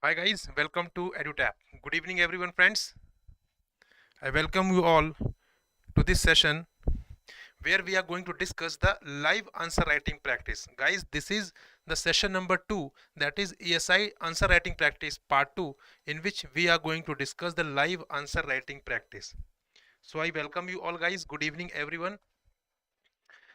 Hi guys, welcome to EduTap. Good evening everyone friends. I welcome you all to this session where we are going to discuss the live answer writing practice. Guys, this is the session number 2, that is ESI answer writing practice part 2, in which we are going to discuss the live answer writing practice. So I welcome you all guys. Good evening everyone.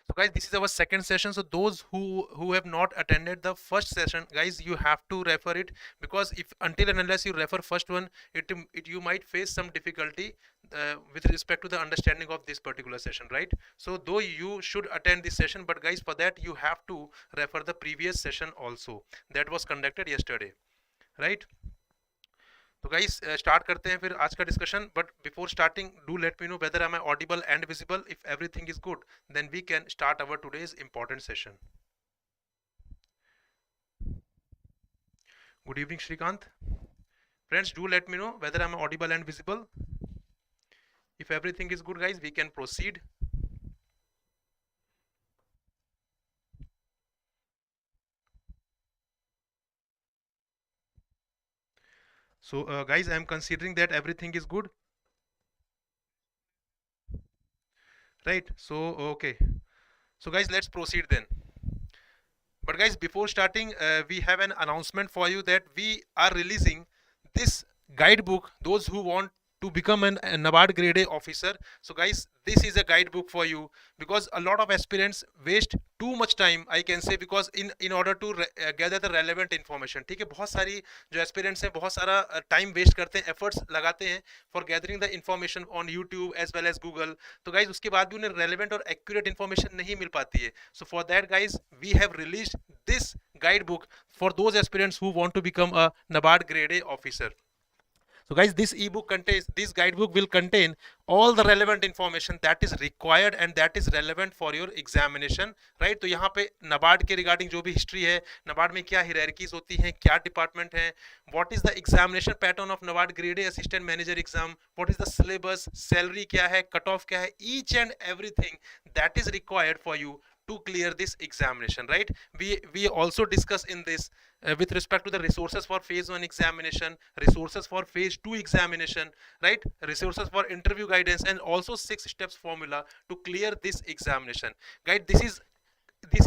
So guys, this is our second session. So those who have not attended the first session, guys, you have to refer it, because if until and unless you refer first one, it you might face some difficulty with respect to the understanding of this particular session, right? So though you should attend this session, but guys, for that you have to refer the previous session also that was conducted yesterday, right? तो guys start करते हैं फिर आज का discussion. But before starting, do let me know whether I am audible and visible. If everything is good, then we can start our today's important session. Good evening Srikanth. Friends, do let me know whether I am audible and visible. If everything is good guys, we can proceed. So guys, I am considering that everything is good, right? So okay, so guys, let's proceed then. But guys, before starting, we have an announcement for you that we are releasing this guidebook. Those who want to become a NABARD Grade A officer. So guys, this is a guidebook for you, because a lot of aspirants waste too much time, I can say, because in order to gather the relevant information. ठीक है, बहुत सारी जो aspirants हैं बहुत सारा time waste करते हैं, efforts लगाते हैं for gathering the information on YouTube as well as Google. तो guys, उसके बाद भी उन्हें relevant और accurate information नहीं मिल पाती है. So for that guys, we have released this guidebook for those aspirants who want to become a NABARD Grade A officer. So guys, this guidebook will contain all the relevant information that is required and that is relevant for your examination, right? तो यहाँ पे NABARD के regarding जो भी history है, NABARD में क्या hierarchies होती हैं, क्या department है, what is the examination pattern of NABARD Grade A Assistant Manager exam, what is the syllabus, salary क्या है, cut off क्या है, each and everything that is required for you to clear this examination, right? We also discuss in this with respect to the resources for phase 1 examination, resources for phase 2 examination, right? Resources for interview guidance, and also 6 steps formula to clear this examination. Guys, this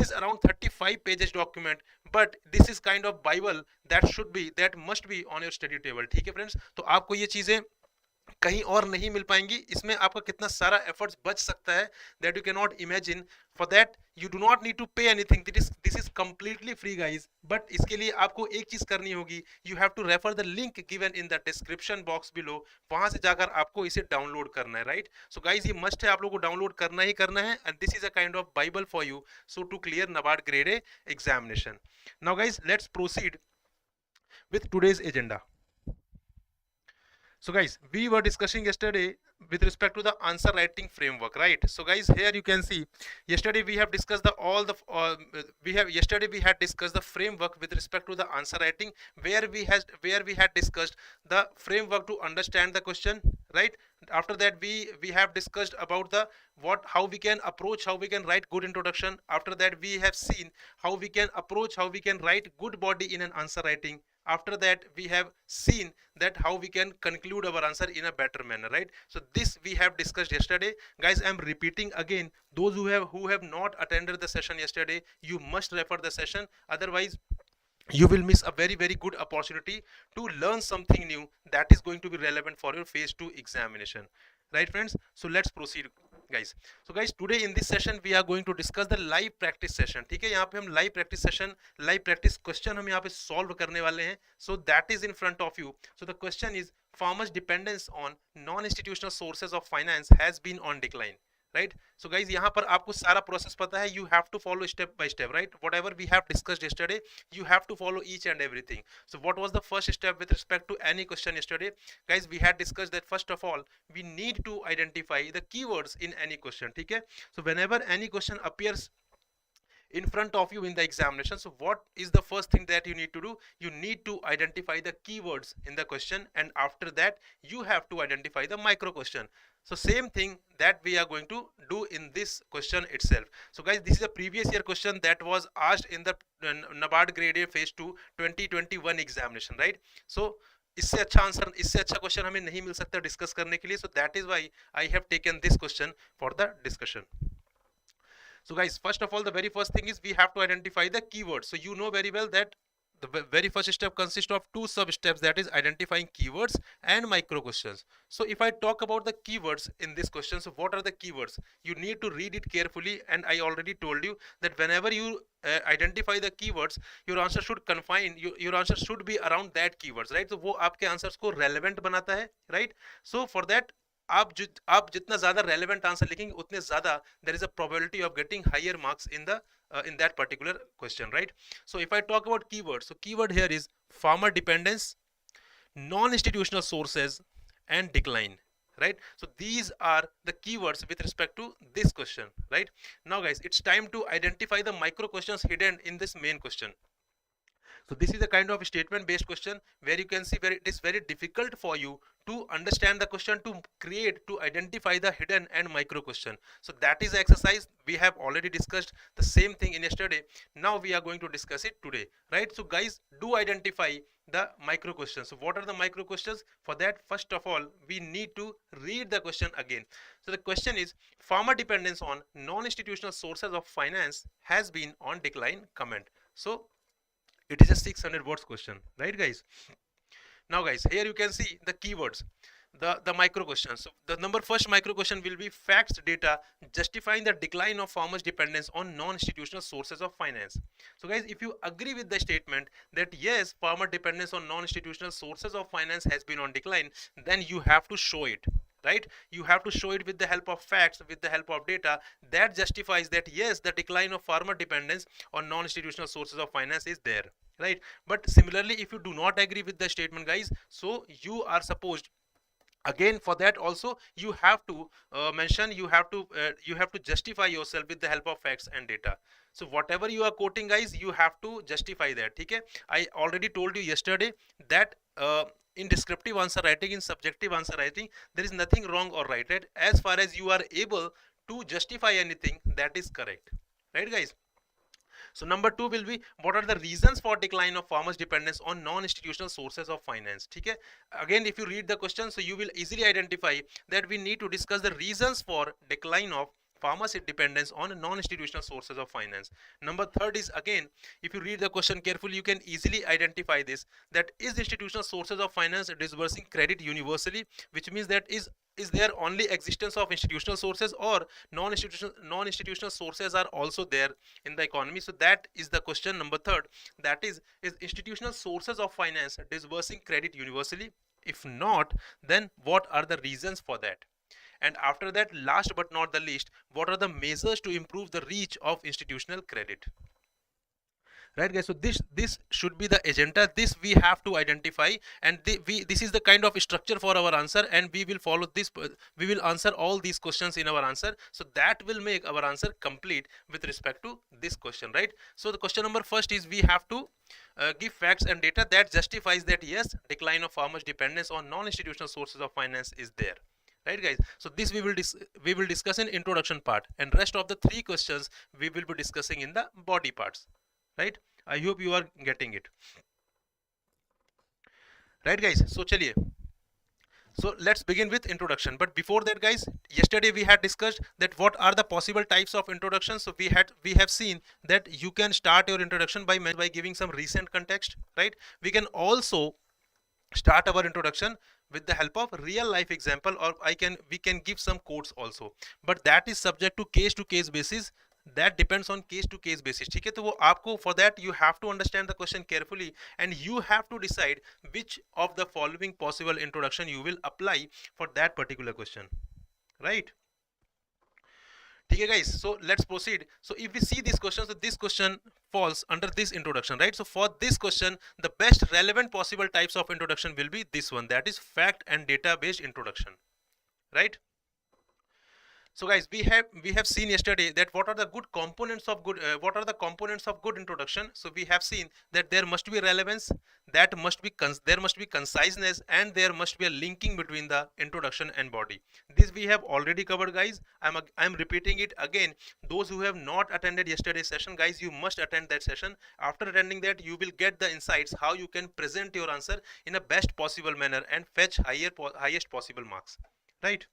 is around 35 pages document, but this is kind of bible that must be on your study table. ठीक है friends, तो आपको ये चीजें कहीं और नहीं मिल पाएंगी. इसमें आपका कितना सारा एफर्ट्स बच सकता है, that you can not imagine. For that you do not need to pay anything. This is completely free guys. But इसके लिए आपको एक चीज करनी होगी, you have to refer the link given in the description box below. वहां से जाकर आपको इसे डाउनलोड करना है, राइट? सो गाइज, ये मस्ट है, आप लोगों को डाउनलोड करना ही करना है. And this is a kind of Bible for you, so to clear NABARD Grade A examination. Now guys, let's proceed with today's agenda. So guys, we were discussing yesterday with respect to the answer writing framework, right? So guys, here you can see yesterday we have discussed yesterday we had discussed the framework with respect to the answer writing, where we had discussed the framework to understand the question, right? After that we have discussed about the how we can approach, how we can write good introduction. After that we have seen how we can approach, how we can write good body in an answer writing. After that we have seen that how we can conclude our answer in a better manner, right? So this we have discussed yesterday. Guys, I am repeating again, those who have not attended the session yesterday, you must refer the session, otherwise you will miss a very good opportunity to learn something new that is going to be relevant for your phase 2 examination, right friends? So let's proceed guys. So guys, today in this session we are going to discuss the live practice session. ठीक है, यहाँ पे हम live practice session, live practice question हम यहाँ पे solve करने वाले हैं. So that is in front of you. So the question is, farmers' dependence on non-institutional sources of finance has been on decline. Right? So guys, यहाँ पर आपको सारा प्रोसेस पता है. You have to follow step by step, right? Whatever we have discussed yesterday, you have to follow each and everything. So what was the first step with respect to any question yesterday? Guys, we had discussed that first of all we need to identify the keywords in any question. ठीक है? So whenever any question appears in front of you in the examination. So what is the first thing that you need to do? You need to identify the keywords in the question, and after that you have to identify the micro question. So same thing that we are going to do in this question itself. So guys, this is a previous year question that was asked in the NABARD Grade A phase 2 2021 examination, right? So इससे अच्छा answer, इससे अच्छा question हमें नहीं मिल सकता discuss करने के लिए. So that is why I have taken this question for the discussion. So guys, first of all, the very first thing is we have to identify the keywords. So you know very well that the very first step consists of two sub steps, that is identifying keywords and micro questions. So if I talk about the keywords in this question, so what are the keywords? You need to read it carefully, and I already told you that whenever you identify the keywords, your answer should confine, your answer should be around that keywords, right? So वो आपके answers को relevant बनाता है, right? So for that आप जितना ज़्यादा relevant answer लिखेंगे उतने ज़्यादा there is a probability of getting higher marks in that particular question, right? So if I talk about keywords, so keyword here is farmer dependence, non-institutional sources, and decline, right? So these are the keywords with respect to this question, right? Now guys, it's time to identify the micro questions hidden in this main question. So this is a kind of statement based question where you can see where it is very difficult for you to understand the question, to identify the hidden and micro question. So that is the exercise. We have already discussed the same thing in yesterday. Now we are going to discuss it today, right? So guys, do identify the micro questions. So what are the micro questions? For that, first of all, we need to read the question again. So the question is, farmer dependence on non-institutional sources of finance has been on decline, comment. So it is a 600 words question, right guys? Now guys, here you can see the keywords, the micro questions. So the first micro question will be facts, data justifying the decline of farmers' dependence on non-institutional sources of finance. So guys, if you agree with the statement that yes, farmer dependence on non-institutional sources of finance has been on decline, then you have to show it, right? You have to show it with the help of facts, with the help of data that justifies that yes, the decline of farmer dependence on non-institutional sources of finance is there, right? But similarly, if you do not agree with the statement guys, so you are supposed, again for that also you have to mention, you have to justify yourself with the help of facts and data. So whatever you are quoting guys, you have to justify that. Okay, I already told you yesterday that in descriptive answer writing, in subjective answer writing, there is nothing wrong or right, right? As far as you are able to justify anything, that is correct, right guys? So number 2 will be, what are the reasons for decline of farmers' dependence on non-institutional sources of finance? Okay, again if you read the question, so you will easily identify that we need to discuss the reasons for decline of farmers' dependence on non-institutional sources of finance. Number 3 is, again if you read the question carefully, you can easily identify this, that is institutional sources of finance disbursing credit universally, which means that is there only existence of institutional sources, or non-institutional sources are also there in the economy? So that is the question number 3, that is institutional sources of finance disbursing credit universally? If not, then what are the reasons for that? And after that, last but not the least, what are the measures to improve the reach of institutional credit? Right guys, so this should be the agenda. This we have to identify, and this is the kind of structure for our answer, and we will follow this. We will answer all these questions in our answer, so that will make our answer complete with respect to this question, right? So the question number first is, we have to give facts and data that justifies that yes, decline of farmers' dependence on non-institutional sources of finance is there, right guys? So this we will discuss in introduction part, and rest of the 3 questions we will be discussing in the body parts, right? I hope you are getting it, right guys? So chaliye, so let's begin with introduction. But before that guys, yesterday we had discussed that what are the possible types of introduction. So we have seen that you can start your introduction by giving some recent context, right? We can also start our introduction with the help of real life example, or we can give some quotes also, but that is subject to case basis. That depends on case to case basis, ठीक है? तो वो आपको, for that you have to understand the question carefully, and you have to decide which of the following possible introduction you will apply for that particular question, right? Okay guys, so let's proceed. So if we see this question, so this question falls under this introduction, right? So for this question, the best relevant possible types of introduction will be this one, that is fact and data based introduction, right? So guys, we have seen yesterday that what are the good components of good what are the components of good introduction. So we have seen that there must be relevance, that must be there must be conciseness, and there must be a linking between the introduction and body. This we have already covered, guys. I'm repeating it again. Those who have not attended yesterday's session, guys, you must attend that session. After attending that, you will get the insights how you can present your answer in a best possible manner and fetch highest possible marks, right?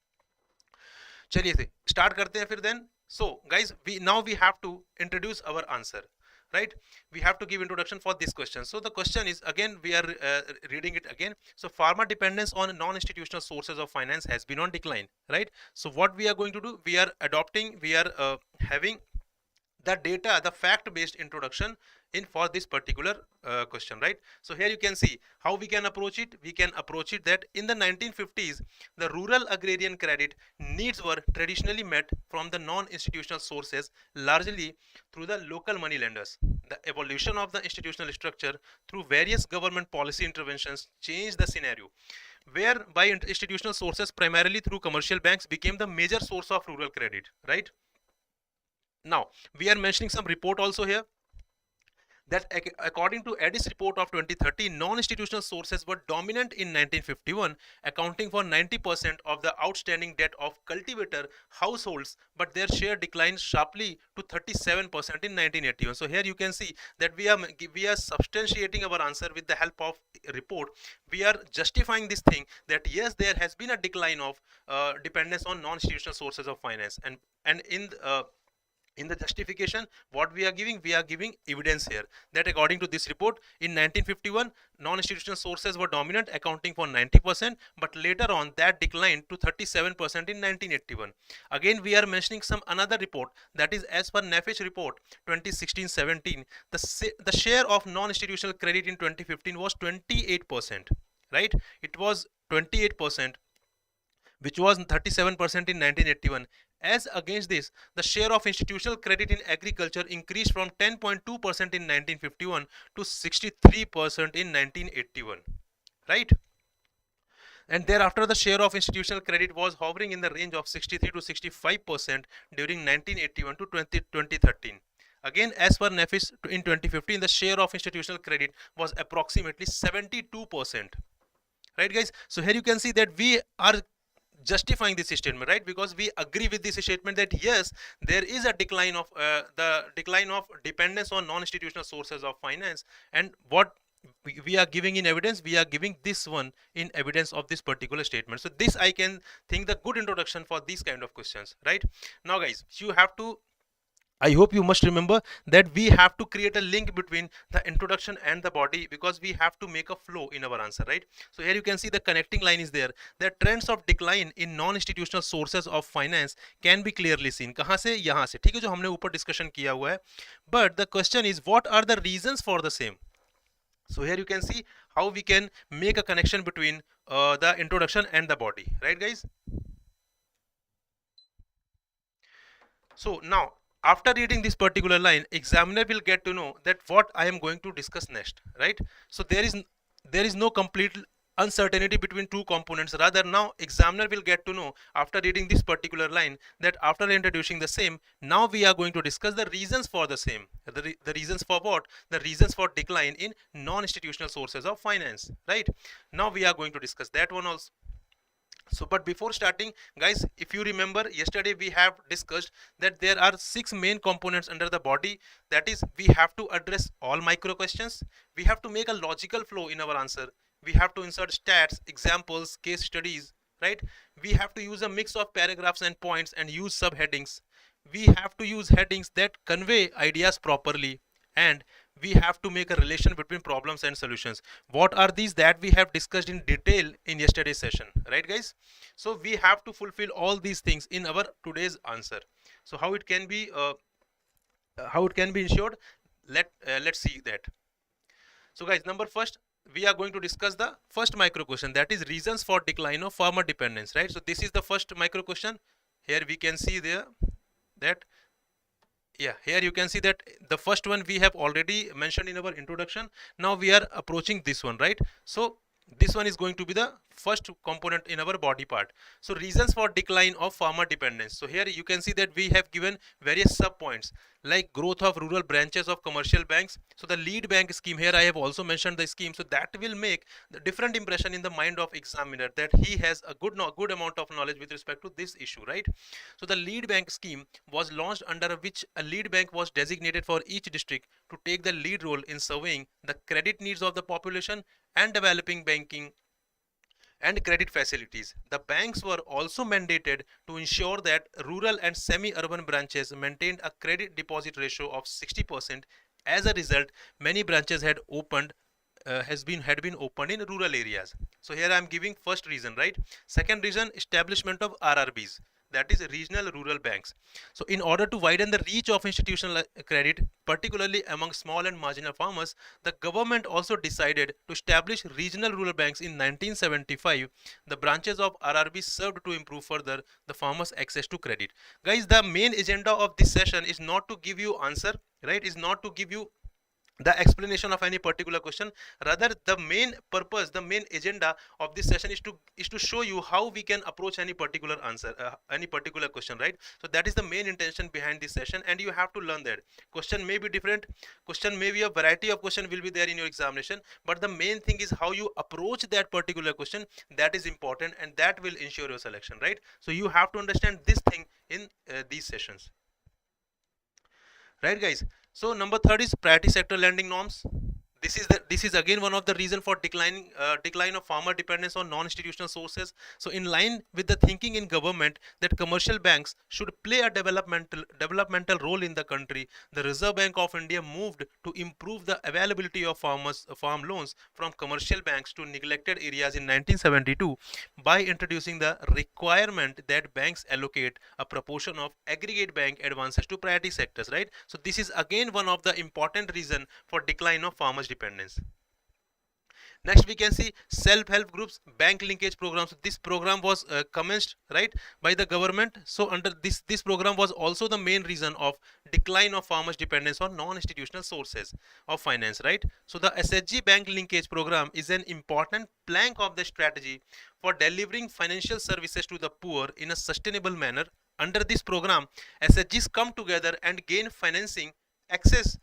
चलिए से start करते हैं फिर then. So guys, we have to introduce our answer, right? We have to give introduction for this question. So the question is, again we are reading it again. So farmer dependence on non-institutional sources of finance has been on decline, right? So what we are going to do, we are having the data, the fact-based introduction in for this particular question, right? So here you can see how we can approach it. We can approach it that in the 1950s, the rural agrarian credit needs were traditionally met from the non-institutional sources, largely through the local money lenders. The evolution of the institutional structure through various government policy interventions changed the scenario, whereby institutional sources, primarily through commercial banks, became the major source of rural credit, right? Now, we are mentioning some report also here that according to Addis report of 2013, non-institutional sources were dominant in 1951, accounting for 90% of the outstanding debt of cultivator households, but their share declined sharply to 37% in 1981. So here you can see that we are substantiating our answer with the help of report. We are justifying this thing that yes, there has been a decline of dependence on non-institutional sources of finance, and in the justification what we are giving evidence here that according to this report in 1951 non-institutional sources were dominant, accounting for 90%, but later on that declined to 37% in 1981. Again we are mentioning some another report, that is as per NAFISH report 2016-17, the share of non-institutional credit in 2015 was 28%, right? It was 28%, which was 37% in 1981. As against this, the share of institutional credit in agriculture increased from 10.2% in 1951 to 63% in 1981, right? And thereafter, the share of institutional credit was hovering in the range of 63 to 65% during 1981 to 2013. Again, as per NAFIS in 2015, the share of institutional credit was approximately 72%. Right, guys? So here you can see that we are justifying this statement, right? Because we agree with this statement that yes, there is a decline of dependence on non-institutional sources of finance, and what we are giving in evidence, we are giving this one in evidence of this particular statement. So this I can think the good introduction for these kind of questions, right? Now guys, you have to, I hope you must remember that we have to create a link between the introduction and the body, because we have to make a flow in our answer, right? So here you can see the connecting line is there. The trends of decline in non-institutional sources of finance can be clearly seen. कहाँ से? यहाँ से, ठीक है, जो हमने ऊपर discussion किया हुआ है. But the question is, what are the reasons for the same? So here you can see how we can make a connection between the introduction and the body, right, guys? So now, after reading this particular line, examiner will get to know that what I am going to discuss next, right? So there is no complete uncertainty between two components. Rather, now examiner will get to know after reading this particular line that after introducing the same, now we are going to discuss the reasons for the same. The reasons for what? The reasons for decline in non-institutional sources of finance, right? Now we are going to discuss that one also. So but before starting, guys, if you remember yesterday we have discussed that there are 6 main components under the body. That is, we have to address all micro questions, we have to make a logical flow in our answer, we have to insert stats, examples, case studies, right? We have to use a mix of paragraphs and points and use subheadings. We have to use headings that convey ideas properly, and we have to make a relation between problems and solutions. What are these? That we have discussed in detail in yesterday's session, right, guys? So we have to fulfill all these things in our today's answer. So how it can be ensured? Let's see that. So guys, number first, we are going to discuss the first micro question, that is reasons for decline of farmer dependence, right? So this is the first micro question. Here we can see there that, yeah, here you can see that the first one we have already mentioned in our introduction. Now we are approaching this one, right? So This one is going to be the first component in our body part. So reasons for decline of farmer dependence. So here you can see that we have given various sub points like growth of rural branches of commercial banks. So the lead bank scheme, here I have also mentioned the scheme, so that will make the different impression in the mind of examiner that he has a good amount of knowledge with respect to this issue, right? So the lead bank scheme was launched, under which a lead bank was designated for each district to take the lead role in surveying the credit needs of the population and developing banking and credit facilities. The banks were also mandated to ensure that rural and semi-urban branches maintained a credit deposit ratio of 60%. As a result, many branches had been opened in rural areas. So here I am giving first reason, right? Second reason, establishment of RRBs, that is regional rural banks. So in order to widen the reach of institutional credit, particularly among small and marginal farmers, the government also decided to establish regional rural banks in 1975. The branches of RRB served to improve further the farmers' access to credit. Guys, the main agenda of this session is not to give you answer, right? Is not to give you the explanation of any particular question. Rather, the main purpose, the main agenda of this session is to show you how we can approach any particular answer, any particular question, right? So that is the main intention behind this session, and you have to learn that question may be different, question may be a variety of question will be there in your examination, but the main thing is how you approach that particular question. That is important, and that will ensure your selection, right? So you have to understand this thing in these sessions, right, guys? So number third is priority sector lending norms. This is again one of the reason for decline of farmer dependence on non-institutional sources. So in line with the thinking in government that commercial banks should play a developmental role in the country, the Reserve Bank of India moved to improve the availability of farm loans from commercial banks to neglected areas in 1972 by introducing the requirement that banks allocate a proportion of aggregate bank advances to priority sectors, right? So this is again one of the important reason for decline of farmers dependence. Next we can see self-help groups, bank linkage programs. This program was commenced, right, by the government. So under this program was also the main reason of decline of farmers dependence on non-institutional sources of finance, right? So the SHG bank linkage program is an important plank of the strategy for delivering financial services to the poor in a sustainable manner. Under this program, SHGs come together and gain financing access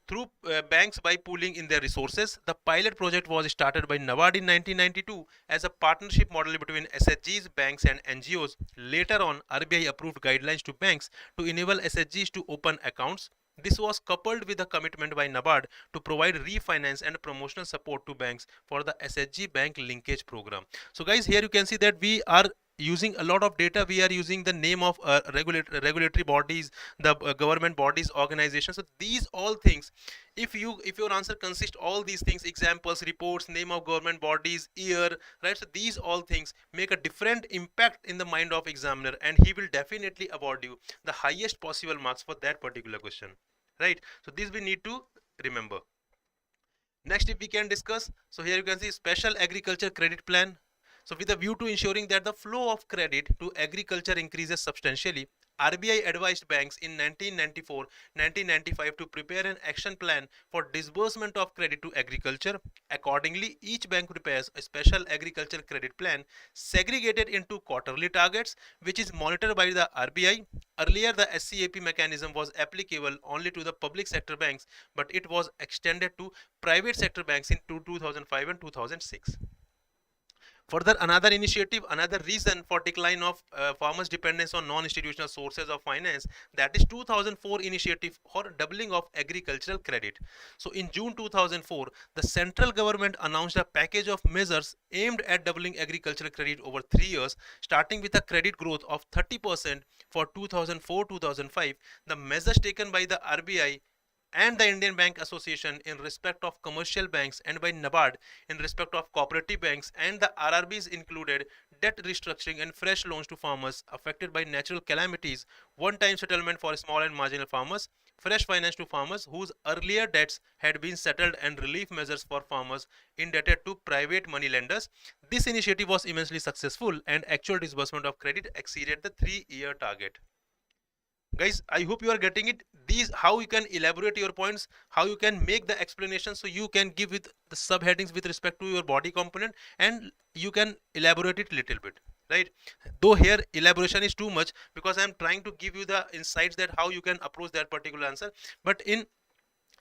through banks by pooling in their resources. The pilot project was started by NABARD in 1992 as a partnership model between SHGs, banks and NGOs. Later on, RBI approved guidelines to banks to enable SHGs to open accounts. This was coupled with a commitment by NABARD to provide refinance and promotional support to banks for the SHG bank linkage program. So guys, here you can see that we are using a lot of data. We are using the name of regulatory bodies, the government bodies, organizations. So these all things, if your answer consists all these things, examples, reports, name of government bodies, year, right? So these all things make a different impact in the mind of examiner, and he will definitely award you the highest possible marks for that particular question, right? So this we need to remember. Next, if we can discuss, so here you can see special agriculture credit plan. So with a view to ensuring that the flow of credit to agriculture increases substantially, RBI advised banks in 1994-1995 to prepare an action plan for disbursement of credit to agriculture. Accordingly, each bank prepares a special agriculture credit plan segregated into quarterly targets, which is monitored by the RBI. Earlier, the SCAP mechanism was applicable only to the public sector banks, but it was extended to private sector banks in 2005 and 2006. Further, another initiative, another reason for decline of farmers' dependence on non-institutional sources of finance, that is 2004 initiative for doubling of agricultural credit. So in June 2004, the central government announced a package of measures aimed at doubling agricultural credit over 3 years, starting with a credit growth of 30% for 2004-2005. The measures taken by the RBI and the Indian Bank Association in respect of commercial banks and by NABARD in respect of cooperative banks and the RRBs included debt restructuring and fresh loans to farmers affected by natural calamities, one-time settlement for small and marginal farmers, fresh finance to farmers whose earlier debts had been settled, and relief measures for farmers indebted to private money lenders. This initiative was immensely successful and actual disbursement of credit exceeded the 3-year target. Guys, I hope you are getting it. these, how you can elaborate your points, how you can make the explanation, so you can give with the subheadings with respect to your body component, and you can elaborate it little bit, right? Though here elaboration is too much, because I am trying to give you the insights that how you can approach that particular answer. But in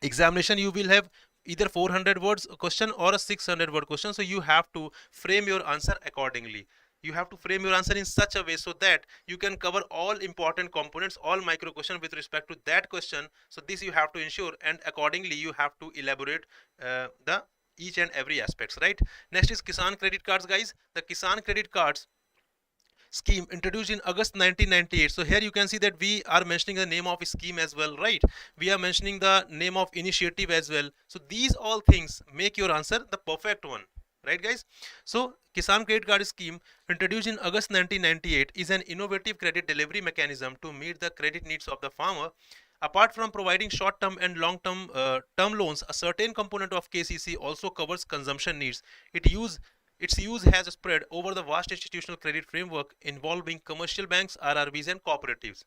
examination you will have either 400 words question or a 600 word question, so you have to frame your answer accordingly. You have to frame your answer in such a way so that you can cover all important components, all micro question with respect to that question. So this you have to ensure, and accordingly you have to elaborate the each and every aspects, right? Next is Kisan credit cards, guys. The Kisan credit cards scheme introduced in August 1998. So here you can see that we are mentioning the name of a scheme as well, right? We are mentioning the name of initiative as well. So these all things make your answer the perfect one, right, guys? So Kisan credit card scheme introduced in August 1998 is an innovative credit delivery mechanism to meet the credit needs of the farmer. Apart from providing short-term and long-term term loans, a certain component of KCC also covers consumption needs. Its use has spread over the vast institutional credit framework involving commercial banks, RRBs, and cooperatives.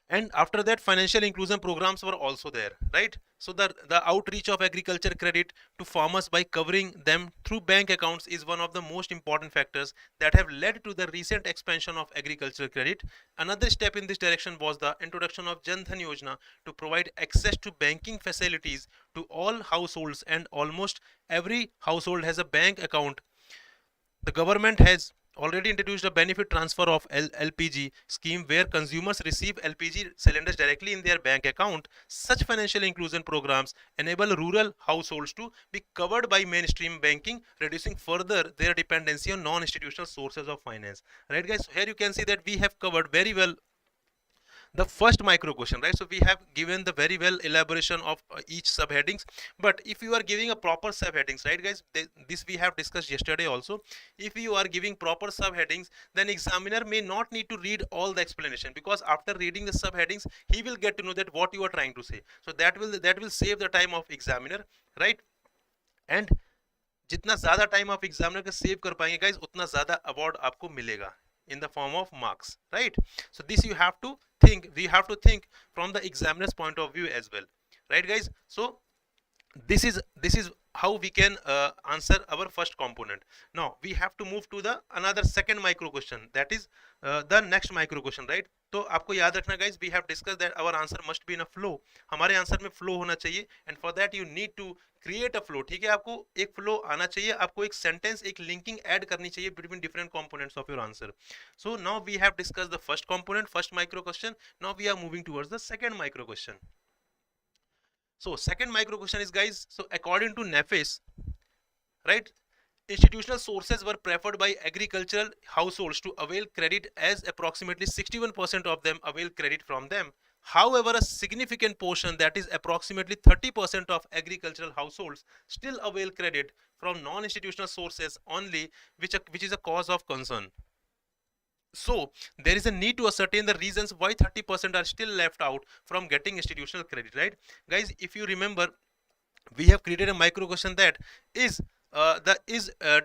And after that, financial inclusion programs were also there, right? So the outreach of agriculture credit to farmers by covering them through bank accounts is one of the most important factors that have led to the recent expansion of agricultural credit. Another step in this direction was the introduction of Jan Dhan Yojana to provide access to banking facilities to all households, and almost every household has a bank account. The government has already introduced a benefit transfer of LPG scheme where consumers receive LPG cylinders directly in their bank account. Such financial inclusion programs enable rural households to be covered by mainstream banking, reducing further their dependency on non-institutional sources of finance. Right, guys? So here you can see that we have covered very well the first micro question, right? So we have given the very well elaboration of each subheadings. But if you are giving a proper subheadings, right, guys, this we have discussed yesterday also. If you are giving proper subheadings, then examiner may not need to read all the explanation, because after reading the subheadings he will get to know that what you are trying to say. So that will save the time of examiner, right? And जितना ज़्यादा time आप examiner का save कर पाएंगे guys, उतना ज़्यादा award आपको मिलेगा in the form of marks, right? So this you have to think, we have to think from the examiner's point of view as well, right, guys? So this is how we can answer our first component. Now we have to move to the another second micro question, that is the next micro question, right? तो आपको याद रखना guys, we have discussed that our answer must be in a flow. हमारे answer में flow होना चाहिए, and for that you need to create a flow. ठीक है, आपको एक फ्लो आना चाहिए, आपको एक सेंटेंस, एक लिंकिंग ऐड करनी चाहिए between different components of your answer. So now we have discussed the first component, first micro question. Now we are moving towards the second micro question. So second micro question is, guys, so according to NAFES, right, institutional sources were preferred by agricultural households to avail credit, as approximately 61% of them avail credit from them. However, a significant portion, that is approximately 30% of agricultural households, still avail credit from non-institutional sources only, which is a cause of concern. So there is a need to ascertain the reasons why 30% are still left out from getting institutional credit, right? Guys, if you remember, we have created a micro question, that is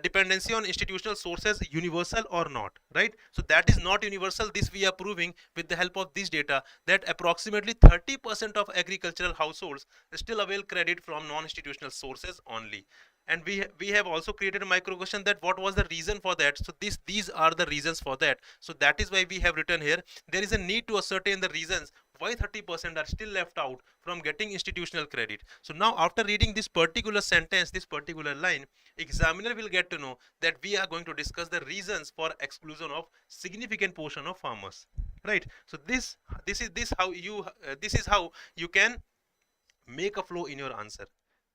dependency on institutional sources universal or not, right? So that is not universal. This we are proving with the help of this data, that approximately 30% of agricultural households still avail credit from non-institutional sources only. And we have also created a micro question, that what was the reason for that. So these are the reasons for that. So that is why we have written here, there is a need to ascertain the reasons why 30% are still left out from getting institutional credit. So now after reading this particular sentence, this particular line, examiner will get to know that we are going to discuss the reasons for exclusion of significant portion of farmers, right? So this is how you can make a flow in your answer,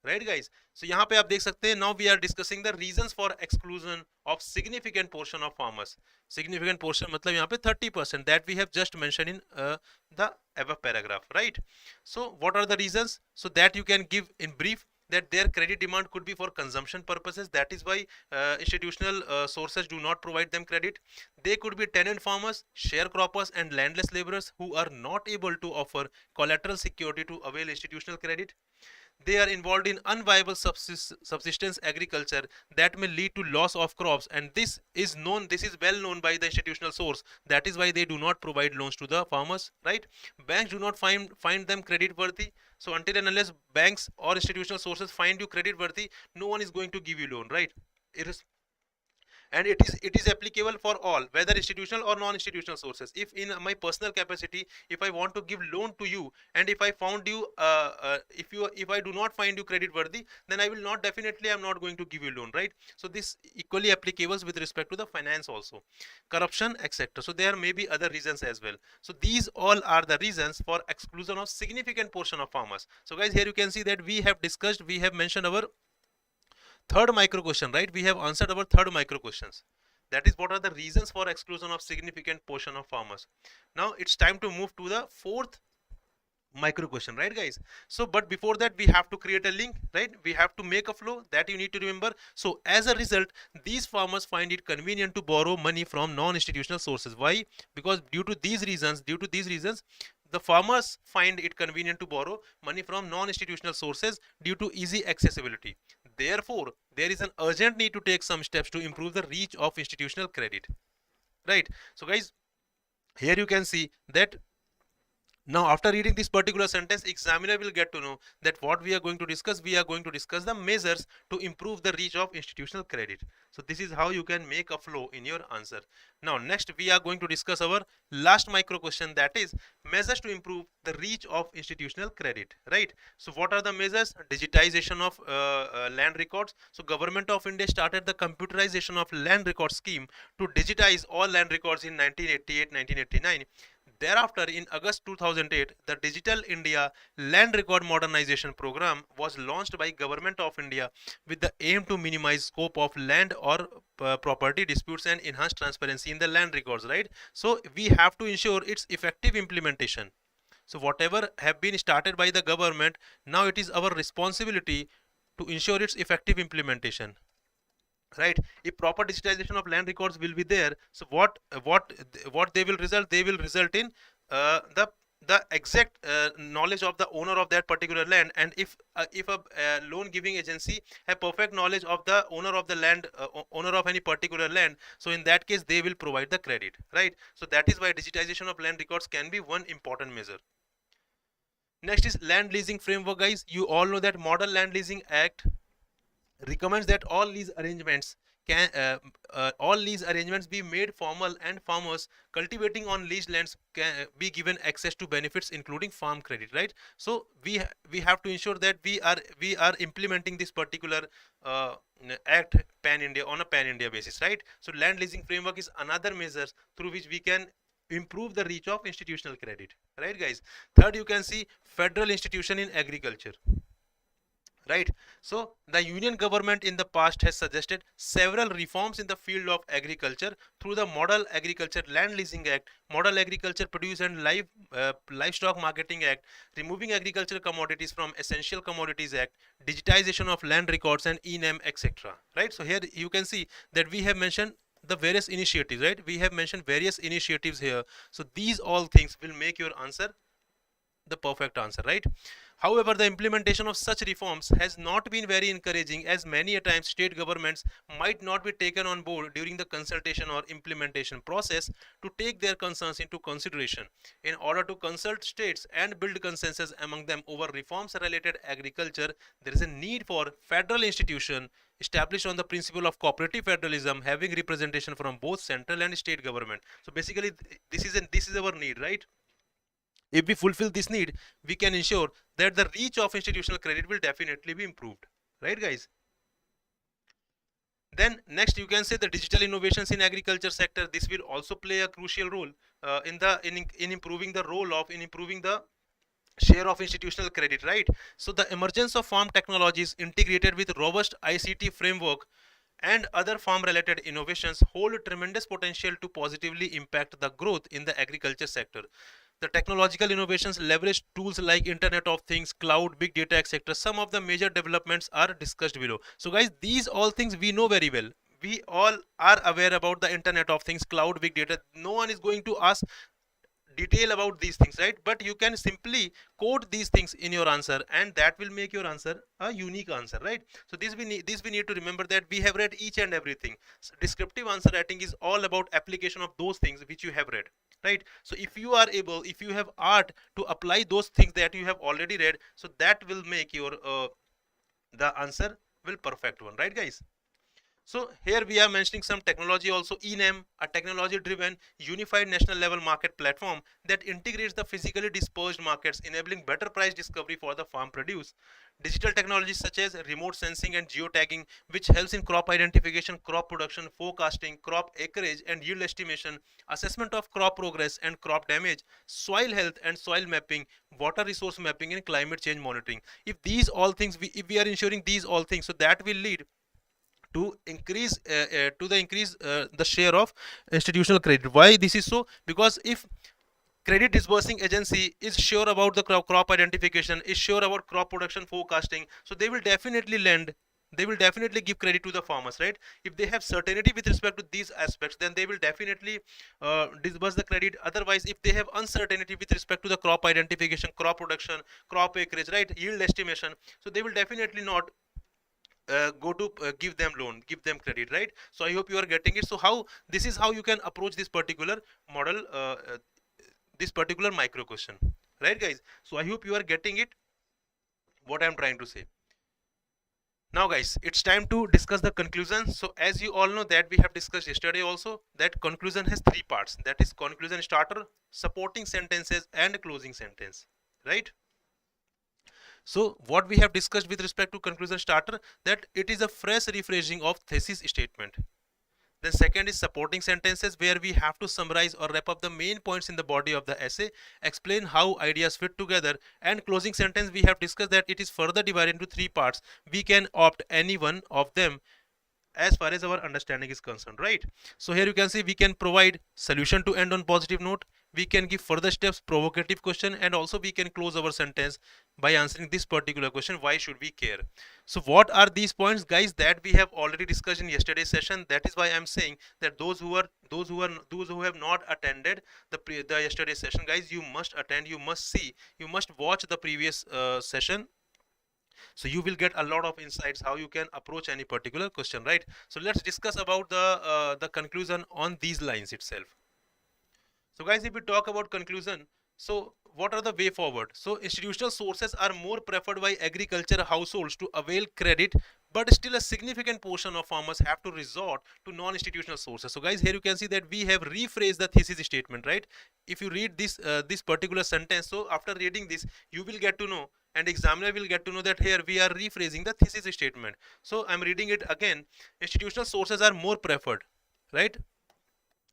right, guys? So यहाँ पे आप देख सकते हैं, now we are discussing the reasons for exclusion of significant portion of farmers. Significant portion मतलब यहाँ पे 30% that we have just mentioned in the above paragraph, right? So what are the reasons? So that you can give in brief, that their credit demand could be for consumption purposes, that is why institutional sources do not provide them credit. They could be tenant farmers, sharecroppers, and landless laborers who are not able to offer collateral security to avail institutional credit. they are involved in unviable subsistence agriculture that may lead to loss of crops, and this is well known by the institutional source. That is why they do not provide loans to the farmers, right? Banks do not find them credit worthy. So until and unless banks or institutional sources find you credit worthy, no one is going to give you loan, right? It is, and it is applicable for all, whether institutional or non-institutional sources. If in my personal capacity, if I want to give loan to you, and if I found you if I do not find you credit worthy, then I will not, definitely I'm not going to give you loan, right? So this equally applicable with respect to the finance also, corruption, etc. So there may be other reasons as well. So these all are the reasons for exclusion of significant portion of farmers. So guys, here you can see that we have discussed, we have mentioned our third micro question, right? We have answered our third micro questions. That is, what are the reasons for exclusion of significant portion of farmers. Now it's time to move to the fourth micro question, right guys? So but before that, we have to create a link, right? We have to make a flow, that you need to remember. So as a result, these farmers find it convenient to borrow money from non-institutional sources. Why? Because due to these reasons, the farmers find it convenient to borrow money from non-institutional sources due to easy accessibility. Therefore, there is an urgent need to take some steps to improve the reach of institutional credit, right? So guys, here you can see that now after reading this particular sentence, examiner will get to know that what we are going to discuss. We are going to discuss the measures to improve the reach of institutional credit. So this is how you can make a flow in your answer. Now next we are going to discuss our last micro question, that is measures to improve the reach of institutional credit, right? So what are the measures? Digitization of land records. So Government of India started the computerization of land record scheme to digitize all land records in 1988-1989. Thereafter, in August 2008, the Digital India Land Record Modernization Program was launched by Government of India with the aim to minimize scope of land or property disputes and enhance transparency in the land records, right? So we have to ensure its effective implementation. So whatever have been started by the government, now it is our responsibility to ensure its effective implementation, right? If proper digitization of land records will be there, so what they will result, they will result in the exact knowledge of the owner of that particular land. And if a loan giving agency have perfect knowledge of the owner of the land, owner of any particular land, so in that case they will provide the credit, right? So that is why digitization of land records can be one important measure. Next is land leasing framework, guys. You all know that Model Land Leasing Act recommends that all lease arrangements be made formal, and farmers cultivating on leased lands can be given access to benefits including farm credit, right? So we have to ensure that we are implementing this particular act pan India, on a pan India basis, right? So land leasing framework is another measure through which we can improve the reach of institutional credit, right guys? Third, you can see federal institution in agriculture, right? So the union government in the past has suggested several reforms in the field of agriculture through the Model Agriculture Land Leasing Act, Model Agriculture Produce and Livestock Marketing Act, Removing Agricultural Commodities from Essential Commodities Act, Digitization of Land Records, and ENAM, etc., right? So here you can see that we have mentioned the various initiatives, right? We have mentioned various initiatives here. So these all things will make your answer the perfect answer, right? However, the implementation of such reforms has not been very encouraging, as many a times state governments might not be taken on board during the consultation or implementation process to take their concerns into consideration. In order to consult states and build consensus among them over reforms related agriculture, there is a need for federal institution established on the principle of cooperative federalism, having representation from both central and state government. So basically this is our need, right? If we fulfill this need, we can ensure that the reach of institutional credit will definitely be improved, right guys? Then next you can say the digital innovations in agriculture sector. This will also play a crucial role in improving the share of institutional credit, right? So the emergence of farm technologies integrated with robust ICT framework and other farm related innovations hold tremendous potential to positively impact the growth in the agriculture sector. The technological innovations leverage tools like Internet of Things, cloud, big data, etc. Some of the major developments are discussed below. So guys, these all things we know very well. We all are aware about the Internet of Things, cloud, big data. No one is going to ask detail about these things, right? But you can simply quote these things in your answer, and that will make your answer a unique answer, right? So this we need to remember, that we have read each and everything. So descriptive answer writing is all about application of those things which you have read, right? So if you are able, if you have art to apply those things that you have already read, so that will make your the answer will perfect one, right guys? So here we are mentioning some technology also. ENAM, a technology-driven unified national level market platform that integrates the physically dispersed markets, enabling better price discovery for the farm produce. Digital technologies such as remote sensing and geotagging, which helps in crop identification, crop production, forecasting, crop acreage and yield estimation, assessment of crop progress and crop damage, soil health and soil mapping, water resource mapping and climate change monitoring. If these all things, if we are ensuring these all things, so that will lead to increase the share of institutional credit. Why this is so? Because if credit disbursing agency is sure about the crop identification, is sure about crop production forecasting, so they will definitely lend, they will definitely give credit to the farmers, right? If they have certainty with respect to these aspects, then they will definitely disburse the credit. Otherwise, if they have uncertainty with respect to the crop identification, crop production, crop acreage, right, yield estimation, so they will definitely not go to give them loan, give them credit, right? So I hope you are getting it. So how, this is how you can approach this particular model, this particular micro question, right guys? So I hope you are getting it, what I'm trying to say. Now guys, it's time to discuss the conclusion. So as you all know that we have discussed yesterday also, that conclusion has three parts, that is conclusion starter, supporting sentences and closing sentence, right? So what we have discussed with respect to conclusion starter, that it is a fresh rephrasing of thesis statement. Then second is supporting sentences, where we have to summarize or wrap up the main points in the body of the essay, explain how ideas fit together. And closing sentence, we have discussed that it is further divided into three parts. We can opt any one of them as far as our understanding is concerned, right? So here you can see we can provide solution to end on positive note, we can give further steps, provocative question, and also we can close our sentence by answering this particular question, why should we care? So what are these points guys that we have already discussed in yesterday's session? That is why I'm saying that those who have not attended the yesterday's session, guys, you must attend, you must see, you must watch the previous session. So you will get a lot of insights how you can approach any particular question, right? So let's discuss about the conclusion on these lines itself. So guys, if we talk about conclusion, so what are the way forward? So institutional sources are more preferred by agriculture households to avail credit, but still a significant portion of farmers have to resort to non-institutional sources. So guys, here you can see that we have rephrased the thesis statement, right? If you read this this particular sentence, so after reading this, you will get to know, and examiner will get to know, that here we are rephrasing the thesis statement. So I'm reading it again. Institutional sources are more preferred, right?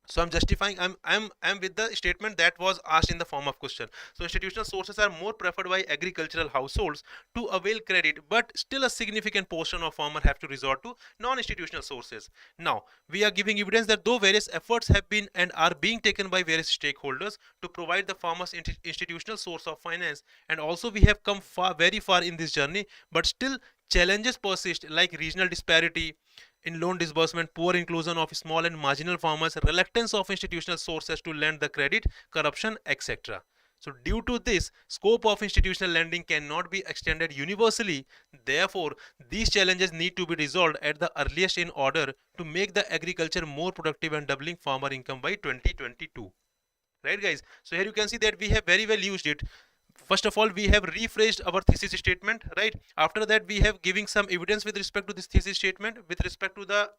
So I'm justifying, I'm with the statement that was asked in the form of question. So institutional sources are more preferred by agricultural households to avail credit, but still a significant portion of farmers have to resort to non-institutional sources. Now we are giving evidence that though various efforts have been and are being taken by various stakeholders to provide the farmers institutional source of finance, and also we have come very far in this journey, but still challenges persist, like regional disparity in loan disbursement, poor inclusion of small and marginal farmers, reluctance of institutional sources to lend the credit, corruption, etc. So due to this, scope of institutional lending cannot be extended universally. Therefore, these challenges need to be resolved at the earliest in order to make the agriculture more productive and doubling farmer income by 2022. Right guys? So here you can see that we have very well used it. First of all, we have rephrased our thesis statement, right? After that, we have giving some evidence with respect to this thesis statement, with respect to the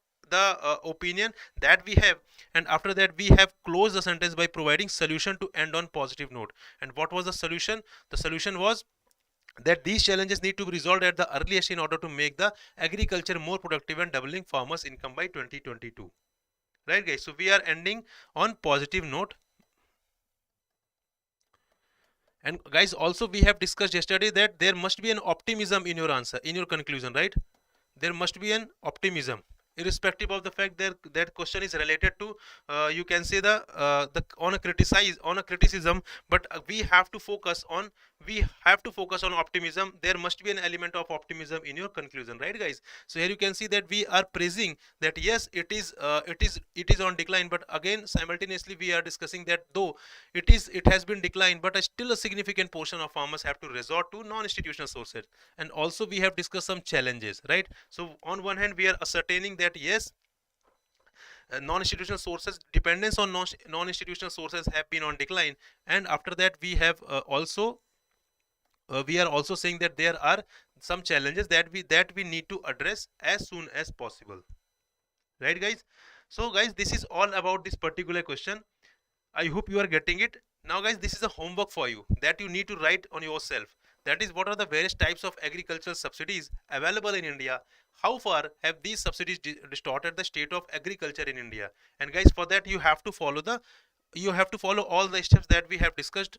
opinion that we have, and after that we have closed the sentence by providing solution to end on positive note. And what was the solution? The solution was that these challenges need to be resolved at the earliest in order to make the agriculture more productive and doubling farmers income by 2022. Right guys? So we are ending on positive note. And guys, also we have discussed yesterday that there must be an optimism in your answer, in your conclusion, right? There must be an optimism. irrespective of the fact that that question is related to you can say the on a criticism, but we have to focus on optimism. There must be an element of optimism in your conclusion, right guys? So here you can see that we are praising that yes, it is on decline, but again simultaneously we are discussing that though it has been declined, but still a significant portion of farmers have to resort to non-institutional sources. And also we have discussed some challenges, right? So on one hand we are ascertaining that yes, non-institutional sources, dependence on non-institutional sources have been on decline, and after that we are also saying that there are some challenges that we need to address as soon as possible, right guys? So guys, this is all about this particular question. I hope you are getting it. Now guys, this is a homework for you that you need to write on yourself. That is, what are the various types of agricultural subsidies available in India? How far have these subsidies distorted the state of agriculture in India? And guys, for that you have to follow all the steps that we have discussed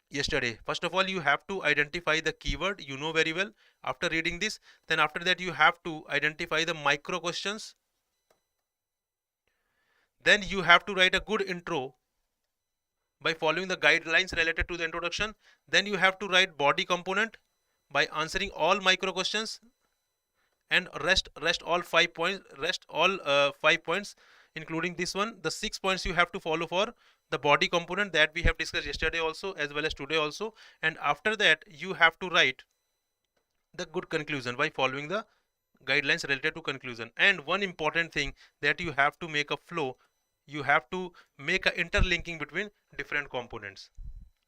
yesterday. First of all, you have to identify the keyword, you know very well after reading this. Then after that you have to identify the micro questions. Then you have to write a good intro by following the guidelines related to the introduction. Then you have to write body component by answering all micro questions, and rest all 5 points including this one. The 6 points you have to follow for the body component that we have discussed yesterday also as well as today also. And after that you have to write the good conclusion by following the guidelines related to conclusion. And one important thing, that you have to make a flow, you have to make a interlinking between different components,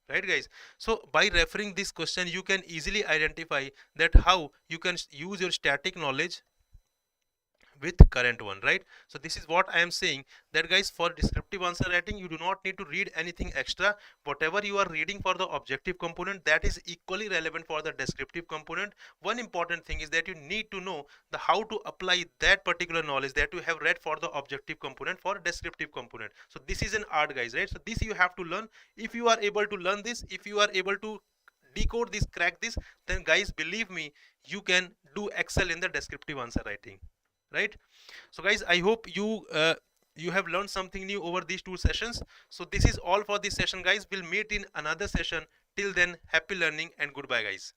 right guys? So by referring this question you can easily identify that how you can use your static knowledge with current one, right? So this is what I am saying, that guys, for descriptive answer writing you do not need to read anything extra. Whatever you are reading for the objective component, that is equally relevant for the descriptive component. One important thing is that you need to know the how to apply that particular knowledge that you have read for the objective component for descriptive component. So this is an art guys, right? So this you have to learn. If you are able to learn this, if you are able to decode this, crack this, then guys, believe me, you can do excel in the descriptive answer writing, right? So guys, I hope you have learned something new over these 2 sessions. So this is all for this session guys. We'll meet in another session. Till then, happy learning and goodbye guys.